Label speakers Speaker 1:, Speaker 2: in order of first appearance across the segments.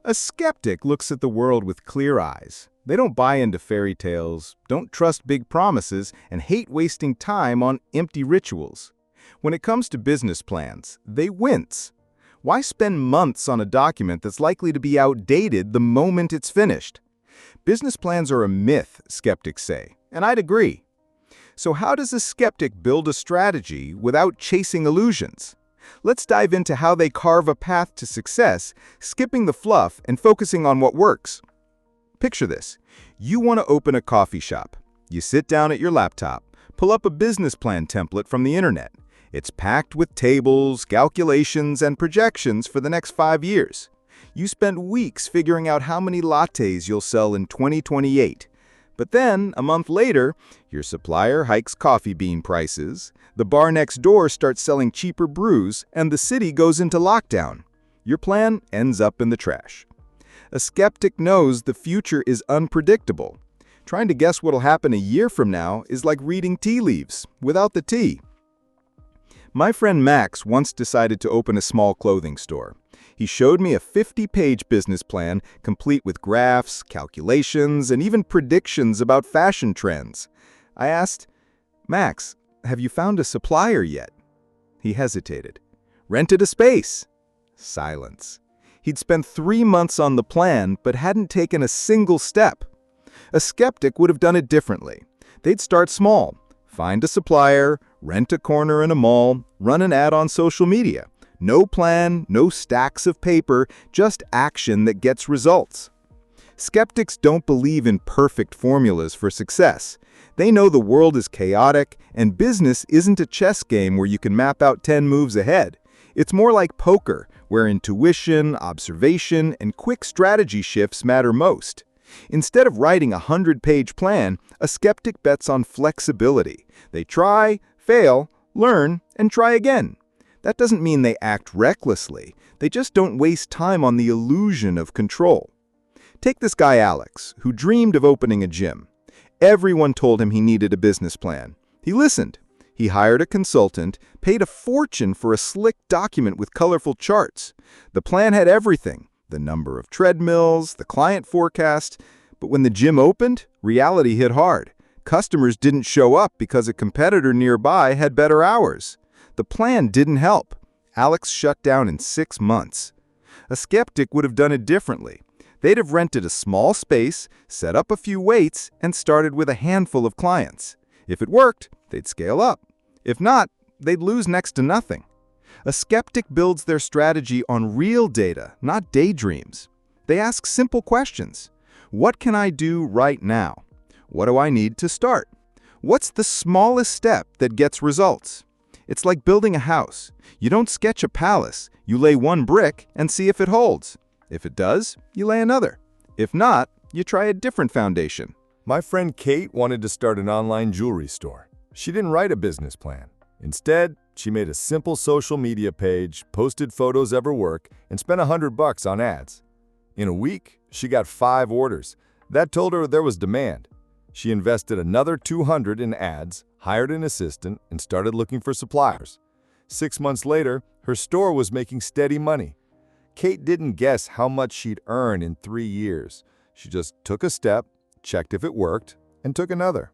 Speaker 1: A skeptic looks at the world with clear eyes. They don't buy into fairy tales, don't trust big promises, and hate wasting time on empty rituals. When it comes to business plans, they wince. Why spend months on a document that's likely to be outdated the moment it's finished? Business plans are a myth, skeptics say, and I'd agree. So how does a skeptic build a strategy without chasing illusions? Let's dive into how they carve a path to success, skipping the fluff and focusing on what works. Picture this. You want to open a coffee shop. You sit down at your laptop, pull up a business plan template from the internet. It's packed with tables, calculations, and projections for the next 5 years. You spend weeks figuring out how many lattes you'll sell in 2028. But then, a month later, your supplier hikes coffee bean prices, the bar next door starts selling cheaper brews, and the city goes into lockdown. Your plan ends up in the trash. A skeptic knows the future is unpredictable. Trying to guess what'll happen a year from now is like reading tea leaves, without the tea. My friend Max once decided to open a small clothing store. He showed me a 50-page business plan, complete with graphs, calculations, and even predictions about fashion trends. I asked, "Max, have you found a supplier yet?" He hesitated. "Rented a space." Silence. He'd spent 3 months on the plan, but hadn't taken a single step. A skeptic would have done it differently. They'd start small. Find a supplier, rent a corner in a mall, run an ad on social media. No plan, no stacks of paper, just action that gets results. Skeptics don't believe in perfect formulas for success. They know the world is chaotic, and business isn't a chess game where you can map out 10 moves ahead. It's more like poker, where intuition, observation, and quick strategy shifts matter most. Instead of writing a 100-page plan, a skeptic bets on flexibility. They try, fail, learn, and try again. That doesn't mean they act recklessly. They just don't waste time on the illusion of control. Take this guy Alex, who dreamed of opening a gym. Everyone told him he needed a business plan. He listened. He hired a consultant, paid a fortune for a slick document with colorful charts. The plan had everything: the number of treadmills, the client forecast. But when the gym opened, reality hit hard. Customers didn't show up because a competitor nearby had better hours. The plan didn't help. Alex shut down in 6 months. A skeptic would have done it differently. They'd have rented a small space, set up a few weights, and started with a handful of clients. If it worked, they'd scale up. If not, they'd lose next to nothing. A skeptic builds their strategy on real data, not daydreams. They ask simple questions. What can I do right now? What do I need to start? What's the smallest step that gets results? It's like building a house. You don't sketch a palace. You lay one brick and see if it holds. If it does, you lay another. If not, you try a different foundation.
Speaker 2: My friend Kate wanted to start an online jewelry store. She didn't write a business plan. Instead, she made a simple social media page, posted photos of her work, and spent $100 on ads. In a week, she got 5 orders. That told her there was demand. She invested another $200 in ads, hired an assistant, and started looking for suppliers. 6 months later, her store was making steady money. Kate didn't guess how much she'd earn in 3 years. She just took a step, checked if it worked, and took another.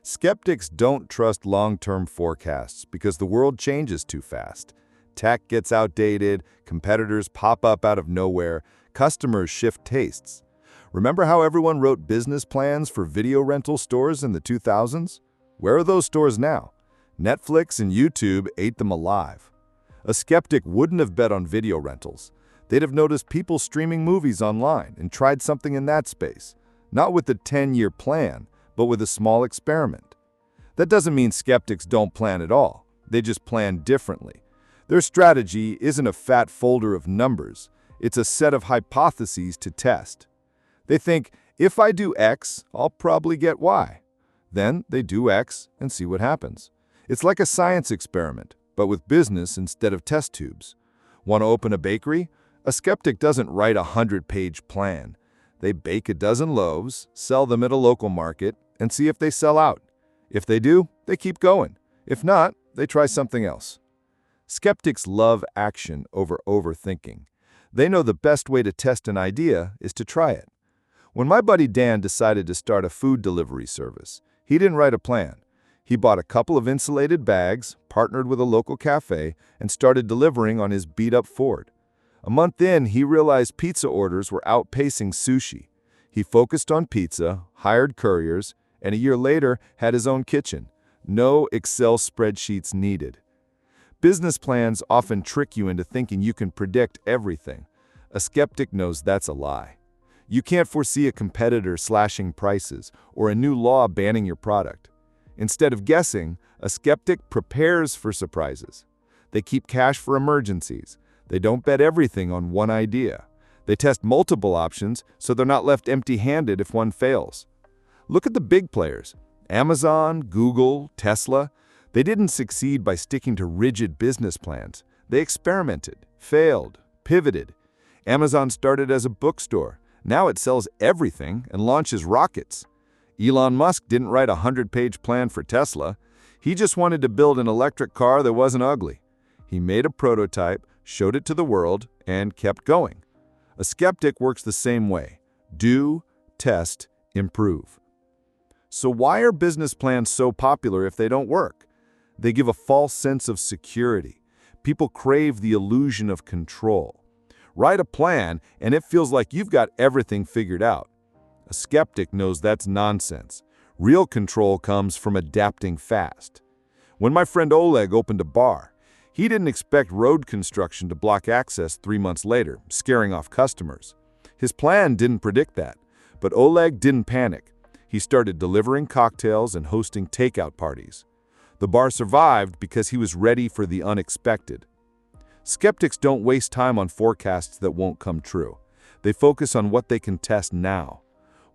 Speaker 2: Skeptics don't trust long-term forecasts because the world changes too fast. Tech gets outdated, competitors pop up out of nowhere, customers shift tastes. Remember how everyone wrote business plans for video rental stores in the 2000s? Where are those stores now? Netflix and YouTube ate them alive. A skeptic wouldn't have bet on video rentals. They'd have noticed people streaming movies online and tried something in that space, not with a 10-year plan, but with a small experiment. That doesn't mean skeptics don't plan at all. They just plan differently. Their strategy isn't a fat folder of numbers. It's a set of hypotheses to test. They think, if I do X, I'll probably get Y. Then they do X and see what happens. It's like a science experiment, but with business instead of test tubes. Want to open a bakery? A skeptic doesn't write a 100-page plan. They bake a dozen loaves, sell them at a local market, and see if they sell out. If they do, they keep going. If not, they try something else. Skeptics love action over overthinking. They know the best way to test an idea is to try it. When my buddy Dan decided to start a food delivery service, he didn't write a plan. He bought a couple of insulated bags, partnered with a local cafe, and started delivering on his beat-up Ford. A month in, he realized pizza orders were outpacing sushi. He focused on pizza, hired couriers, and a year later had his own kitchen. No Excel spreadsheets needed. Business plans often trick you into thinking you can predict everything. A skeptic knows that's a lie. You can't foresee a competitor slashing prices or a new law banning your product. Instead of guessing, a skeptic prepares for surprises. They keep cash for emergencies. They don't bet everything on one idea. They test multiple options so they're not left empty-handed if one fails. Look at the big players. Amazon, Google, Tesla. They didn't succeed by sticking to rigid business plans. They experimented, failed, pivoted. Amazon started as a bookstore. Now it sells everything and launches rockets. Elon Musk didn't write a 100-page plan for Tesla. He just wanted to build an electric car that wasn't ugly. He made a prototype, showed it to the world, and kept going. A skeptic works the same way. Do, test, improve. So why are business plans so popular if they don't work? They give a false sense of security. People crave the illusion of control. Write a plan, and it feels like you've got everything figured out. A skeptic knows that's nonsense. Real control comes from adapting fast. When my friend Oleg opened a bar, he didn't expect road construction to block access 3 months later, scaring off customers. His plan didn't predict that, but Oleg didn't panic. He started delivering cocktails and hosting takeout parties. The bar survived because he was ready for the unexpected. Skeptics don't waste time on forecasts that won't come true. They focus on what they can test now.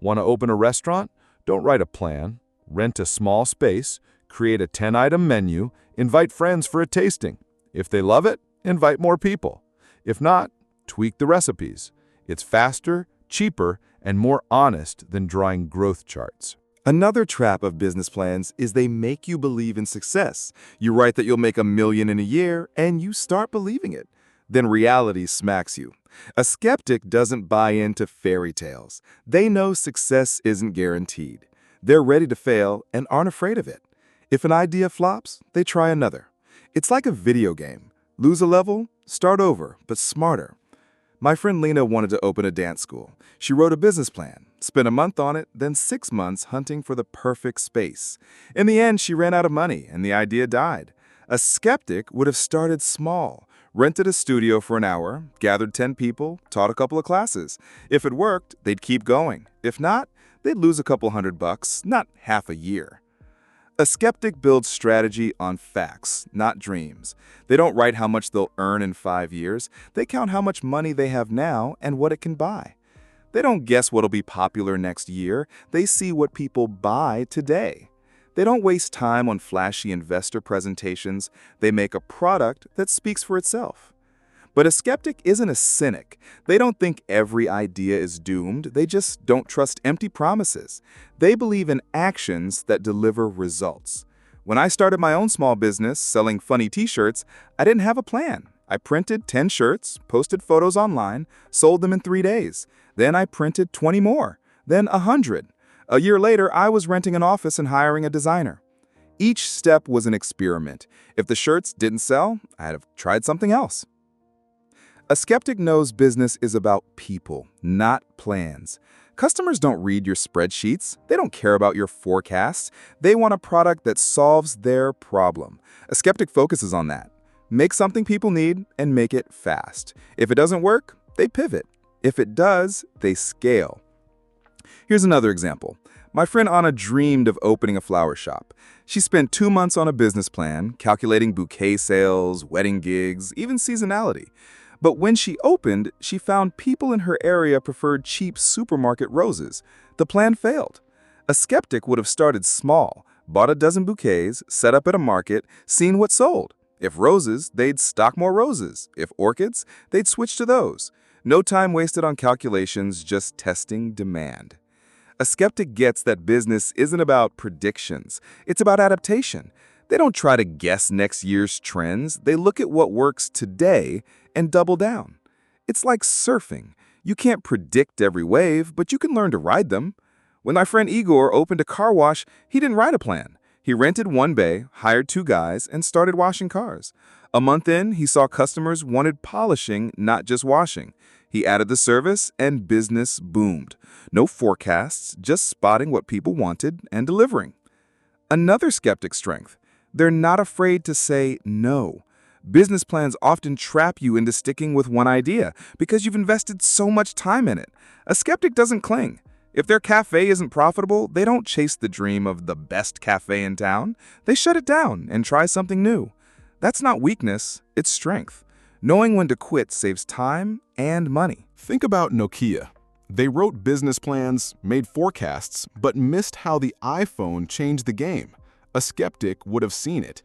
Speaker 2: Want to open a restaurant? Don't write a plan. Rent a small space, create a 10-item menu, invite friends for a tasting. If they love it, invite more people. If not, tweak the recipes. It's faster, cheaper, and more honest than drawing growth charts.
Speaker 1: Another trap of business plans is they make you believe in success. You write that you'll make $1 million in a year, and you start believing it. Then reality smacks you. A skeptic doesn't buy into fairy tales. They know success isn't guaranteed. They're ready to fail and aren't afraid of it. If an idea flops, they try another. It's like a video game. Lose a level, start over, but smarter. My friend Lena wanted to open a dance school. She wrote a business plan, spent a month on it, then 6 months hunting for the perfect space. In the end, she ran out of money and the idea died. A skeptic would have started small, rented a studio for an hour, gathered 10 people, taught a couple of classes. If it worked, they'd keep going. If not, they'd lose a couple $100, not half a year. A skeptic builds strategy on facts, not dreams. They don't write how much they'll earn in 5 years. They count how much money they have now and what it can buy. They don't guess what'll be popular next year. They see what people buy today. They don't waste time on flashy investor presentations. They make a product that speaks for itself. But a skeptic isn't a cynic. They don't think every idea is doomed. They just don't trust empty promises. They believe in actions that deliver results. When I started my own small business selling funny t-shirts, I didn't have a plan. I printed 10 shirts, posted photos online, sold them in 3 days. Then I printed 20 more, then 100. A year later, I was renting an office and hiring a designer. Each step was an experiment. If the shirts didn't sell, I'd have tried something else. A skeptic knows business is about people, not plans. Customers don't read your spreadsheets. They don't care about your forecasts. They want a product that solves their problem. A skeptic focuses on that. Make something people need and make it fast. If it doesn't work, they pivot. If it does, they scale. Here's another example. My friend Anna dreamed of opening a flower shop. She spent 2 months on a business plan, calculating bouquet sales, wedding gigs, even seasonality. But when she opened, she found people in her area preferred cheap supermarket roses. The plan failed. A skeptic would have started small, bought a dozen bouquets, set up at a market, seen what sold. If roses, they'd stock more roses. If orchids, they'd switch to those. No time wasted on calculations, just testing demand. A skeptic gets that business isn't about predictions. It's about adaptation. They don't try to guess next year's trends. They look at what works today and double down. It's like surfing. You can't predict every wave, but you can learn to ride them. When my friend Igor opened a car wash, he didn't write a plan. He rented one bay, hired two guys, and started washing cars. A month in, he saw customers wanted polishing, not just washing. He added the service, and business boomed. No forecasts, just spotting what people wanted and delivering. Another skeptic's strength: they're not afraid to say no. Business plans often trap you into sticking with one idea because you've invested so much time in it. A skeptic doesn't cling. If their cafe isn't profitable, they don't chase the dream of the best cafe in town. They shut it down and try something new. That's not weakness, it's strength. Knowing when to quit saves time and money.
Speaker 3: Think about Nokia. They wrote business plans, made forecasts, but missed how the iPhone changed the game. A skeptic would have seen it.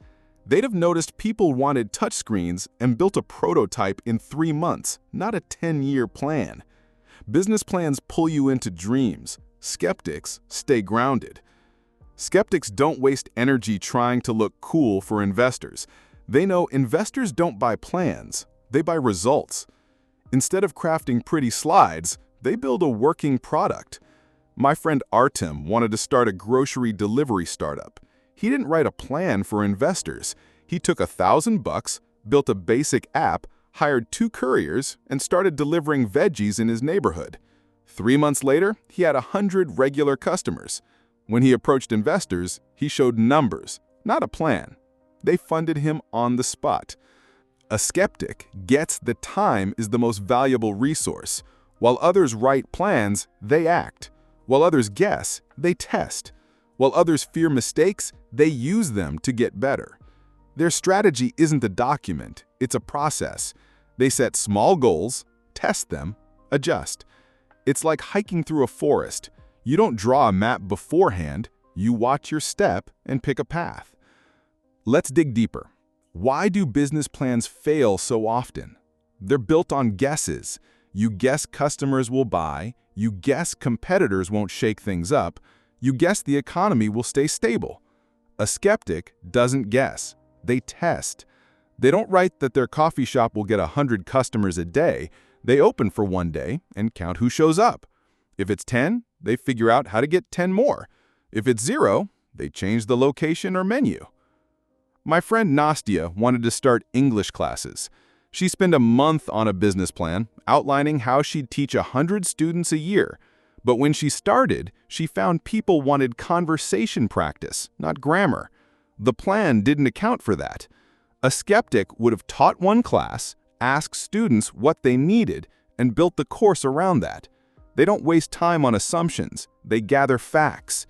Speaker 3: They'd have noticed people wanted touchscreens and built a prototype in 3 months, not a 10-year plan. Business plans pull you into dreams. Skeptics stay grounded. Skeptics don't waste energy trying to look cool for investors. They know investors don't buy plans, they buy results. Instead of crafting pretty slides, they build a working product. My friend Artem wanted to start a grocery delivery startup. He didn't write a plan for investors. He took $1,000, built a basic app, hired 2 couriers, and started delivering veggies in his neighborhood. 3 months later, he had 100 regular customers. When he approached investors, he showed numbers, not a plan. They funded him on the spot. A skeptic gets that time is the most valuable resource. While others write plans, they act. While others guess, they test. While others fear mistakes, they use them to get better. Their strategy isn't a document, it's a process. They set small goals, test them, adjust. It's like hiking through a forest. You don't draw a map beforehand, you watch your step and pick a path. Let's dig deeper. Why do business plans fail so often? They're built on guesses. You guess customers will buy, you guess competitors won't shake things up, you guess the economy will stay stable. A skeptic doesn't guess, they test. They don't write that their coffee shop will get 100 customers a day. They open for 1 day and count who shows up. If it's 10, they figure out how to get 10 more. If it's 0, they change the location or menu. My friend Nastia wanted to start English classes. She spent a month on a business plan, outlining how she'd teach 100 students a year. But when she started, she found people wanted conversation practice, not grammar. The plan didn't account for that. A skeptic would have taught one class, asked students what they needed, and built the course around that. They don't waste time on assumptions, they gather facts.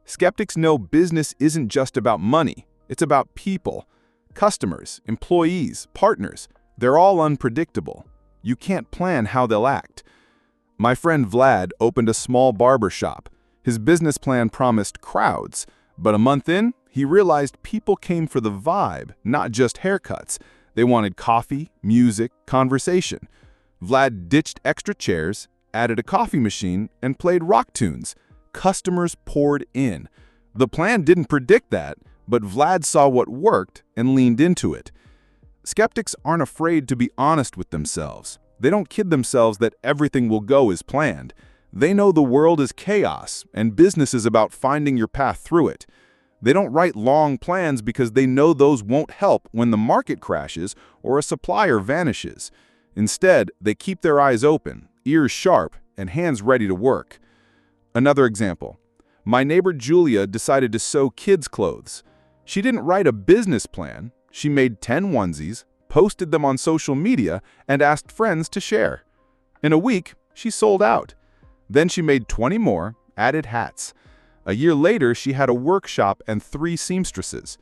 Speaker 3: Skeptics know business isn't just about money, it's about people. Customers, employees, partners, they're all unpredictable. You can't plan how they'll act. My friend Vlad opened a small barber shop. His business plan promised crowds, but a month in, he realized people came for the vibe, not just haircuts. They wanted coffee, music, conversation. Vlad ditched extra chairs, added a coffee machine, and played rock tunes. Customers poured in. The plan didn't predict that, but Vlad saw what worked and leaned into it. Skeptics aren't afraid to be honest with themselves. They don't kid themselves that everything will go as planned. They know the world is chaos, and business is about finding your path through it. They don't write long plans because they know those won't help when the market crashes or a supplier vanishes. Instead, they keep their eyes open, ears sharp, and hands ready to work. Another example. My neighbor Julia decided to sew kids' clothes. She didn't write a business plan. She made 10 onesies, posted them on social media, and asked friends to share. In a week, she sold out. Then she made 20 more, added hats. A year later, she had a workshop and 3 seamstresses.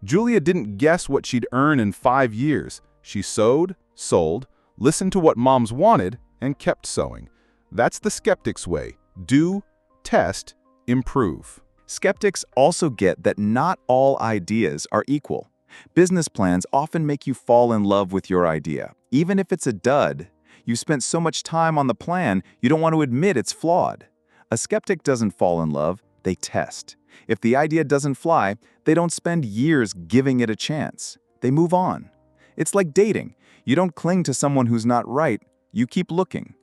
Speaker 3: Julia didn't guess what she'd earn in 5 years. She sewed, sold, listened to what moms wanted, and kept sewing. That's the skeptic's way. Do, test, improve.
Speaker 4: Skeptics also get that not all ideas are equal. Business plans often make you fall in love with your idea. Even if it's a dud, you spent so much time on the plan, you don't want to admit it's flawed. A skeptic doesn't fall in love, they test. If the idea doesn't fly, they don't spend years giving it a chance. They move on. It's like dating. You don't cling to someone who's not right, You keep looking.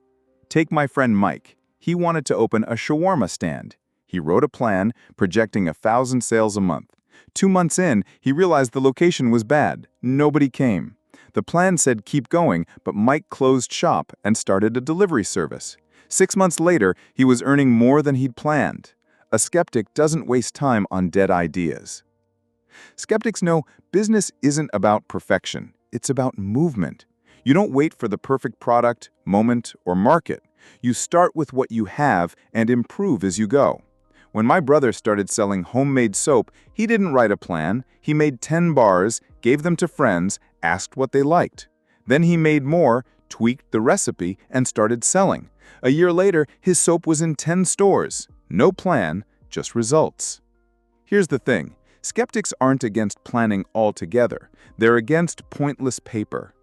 Speaker 4: Take my friend Mike. He wanted to open a shawarma stand. He wrote a plan, projecting 1,000 sales a month. 2 months in, he realized the location was bad. Nobody came. The plan said keep going, but Mike closed shop and started a delivery service. 6 months later, he was earning more than he'd planned. A skeptic doesn't waste time on dead ideas. Skeptics know business isn't about perfection. It's about movement. You don't wait for the perfect product, moment, or market. You start with what you have and improve as you go. When my brother started selling homemade soap, he didn't write a plan. He made 10 bars, gave them to friends, asked what they liked. Then he made more, tweaked the recipe, and started selling. A year later, his soap was in 10 stores. No plan, just results. Here's the thing. Skeptics aren't against planning altogether. They're against pointless paper.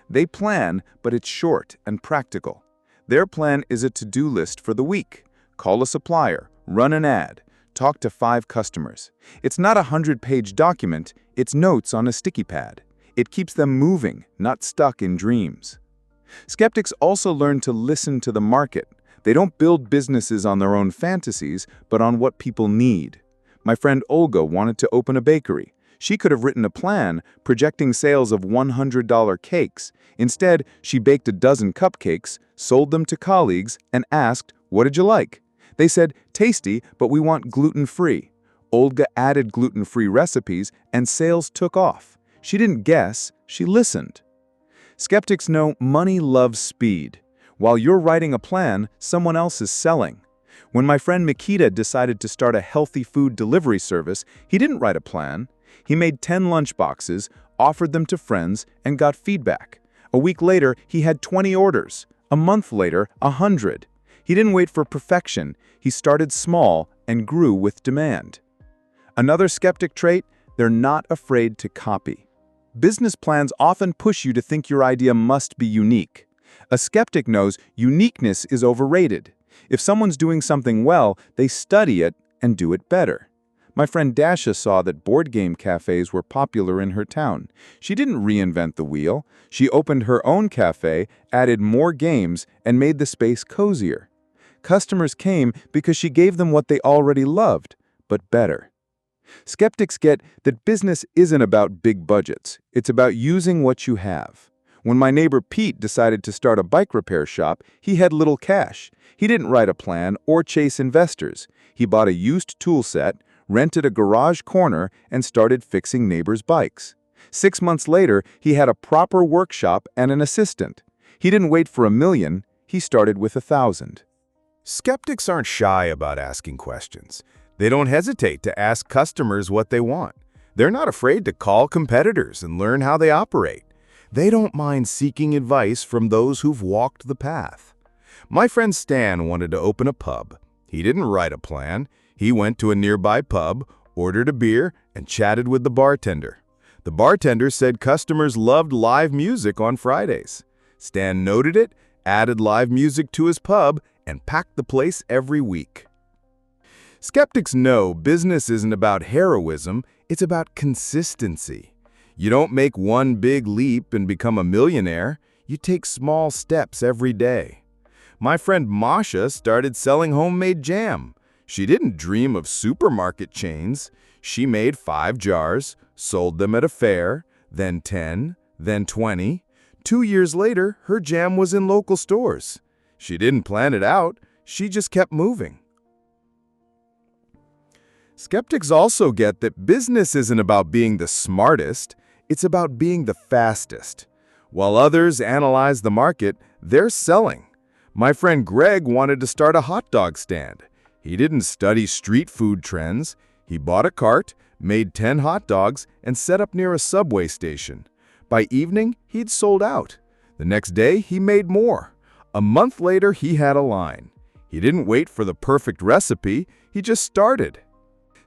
Speaker 4: They plan, but it's short and practical. Their plan is a to-do list for the week. Call a supplier, run an ad, talk to 5 customers. It's not a 100-page document, it's notes on a sticky pad. It keeps them moving, not stuck in dreams. Skeptics also learn to listen to the market. They don't build businesses on their own fantasies, but on what people need. My friend Olga wanted to open a bakery. She could have written a plan projecting sales of $100 cakes. Instead, she baked a dozen cupcakes, sold them to colleagues, and asked, "What did you like?" They said, "Tasty, but we want gluten-free." Olga added gluten-free recipes, and sales took off. She didn't guess, she listened. Skeptics know money loves speed. While you're writing a plan, someone else is selling. When my friend Mikita decided to start a healthy food delivery service, he didn't write a plan. He made 10 lunchboxes, offered them to friends, and got feedback. A week later, he had 20 orders. A month later, 100. He didn't wait for perfection. He started small and grew with demand. Another skeptic trait, they're not afraid to copy. Business plans often push you to think your idea must be unique. A skeptic knows uniqueness is overrated. If someone's doing something well, they study it and do it better. My friend Dasha saw that board game cafes were popular in her town. She didn't reinvent the wheel. She opened her own cafe, added more games, and made the space cozier. Customers came because she gave them what they already loved, but better. Skeptics get that business isn't about big budgets. It's about using what you have. When my neighbor Pete decided to start a bike repair shop, he had little cash. He didn't write a plan or chase investors. He bought a used tool set, rented a garage corner, and started fixing neighbors' bikes. 6 months later, he had a proper workshop and an assistant. He didn't wait for $1 million, he started with 1,000.
Speaker 1: Skeptics aren't shy about asking questions. They don't hesitate to ask customers what they want. They're not afraid to call competitors and learn how they operate. They don't mind seeking advice from those who've walked the path. My friend Stan wanted to open a pub. He didn't write a plan. He went to a nearby pub, ordered a beer, and chatted with the bartender. The bartender said customers loved live music on Fridays. Stan noted it, added live music to his pub, and packed the place every week. Skeptics know business isn't about heroism, it's about consistency. You don't make one big leap and become a millionaire. You take small steps every day. My friend Masha started selling homemade jam. She didn't dream of supermarket chains. She made 5 jars, sold them at a fair, then 10, then 20. 2 years later, her jam was in local stores. She didn't plan it out. She just kept moving. Skeptics also get that business isn't about being the smartest. It's about being the fastest. While others analyze the market, they're selling. My friend Greg wanted to start a hot dog stand. He didn't study street food trends. He bought a cart, made 10 hot dogs, and set up near a subway station. By evening, he'd sold out. The next day, he made more. A month later, he had a line. He didn't wait for the perfect recipe. He just started.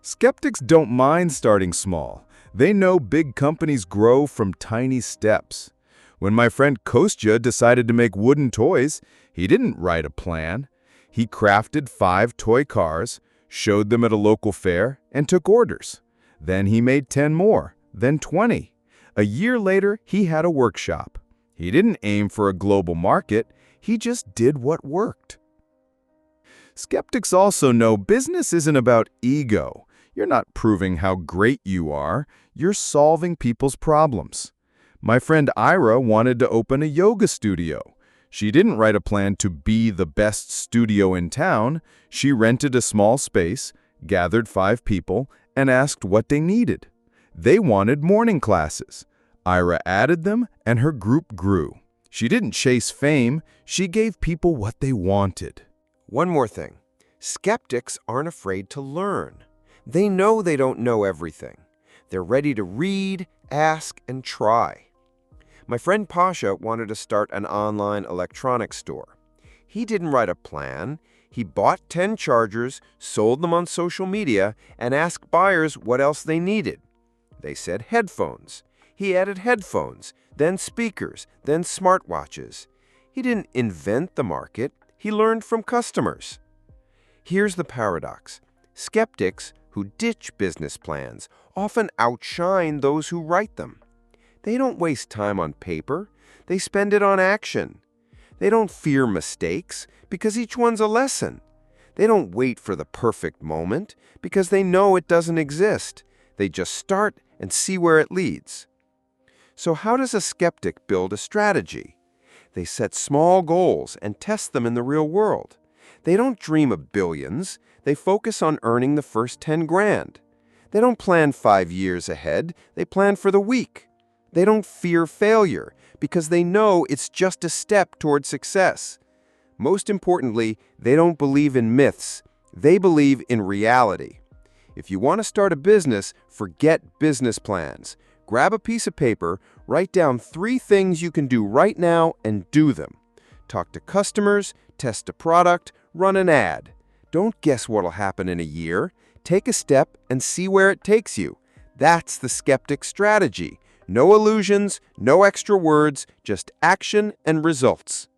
Speaker 1: Skeptics don't mind starting small. They know big companies grow from tiny steps. When my friend Kostya decided to make wooden toys, he didn't write a plan. He crafted 5 toy cars, showed them at a local fair, and took orders. Then he made 10 more, then 20. A year later, he had a workshop. He didn't aim for a global market. He just did what worked. Skeptics also know business isn't about ego. You're not proving how great you are. You're solving people's problems. My friend Ira wanted to open a yoga studio. She didn't write a plan to be the best studio in town. She rented a small space, gathered 5 people, and asked what they needed. They wanted morning classes. Ira added them, and her group grew. She didn't chase fame. She gave people what they wanted.
Speaker 5: One more thing. Skeptics aren't afraid to learn. They know they don't know everything. They're ready to read, ask, and try. My friend Pasha wanted to start an online electronics store. He didn't write a plan. He bought 10 chargers, sold them on social media, and asked buyers what else they needed. They said headphones. He added headphones, then speakers, then smartwatches. He didn't invent the market. He learned from customers. Here's the paradox. Skeptics who ditch business plans often outshine those who write them. They don't waste time on paper. They spend it on action. They don't fear mistakes because each one's a lesson. They don't wait for the perfect moment because they know it doesn't exist. They just start and see where it leads. So how does a skeptic build a strategy? They set small goals and test them in the real world. They don't dream of billions. They focus on earning the first 10 grand. They don't plan 5 years ahead. They plan for the week. They don't fear failure because they know it's just a step toward success. Most importantly, they don't believe in myths. They believe in reality. If you want to start a business, forget business plans. Grab a piece of paper, write down 3 things you can do right now and do them. Talk to customers, test a product, run an ad. Don't guess what'll happen in a year. Take a step and see where it takes you. That's the skeptic strategy. No illusions, no extra words, just action and results.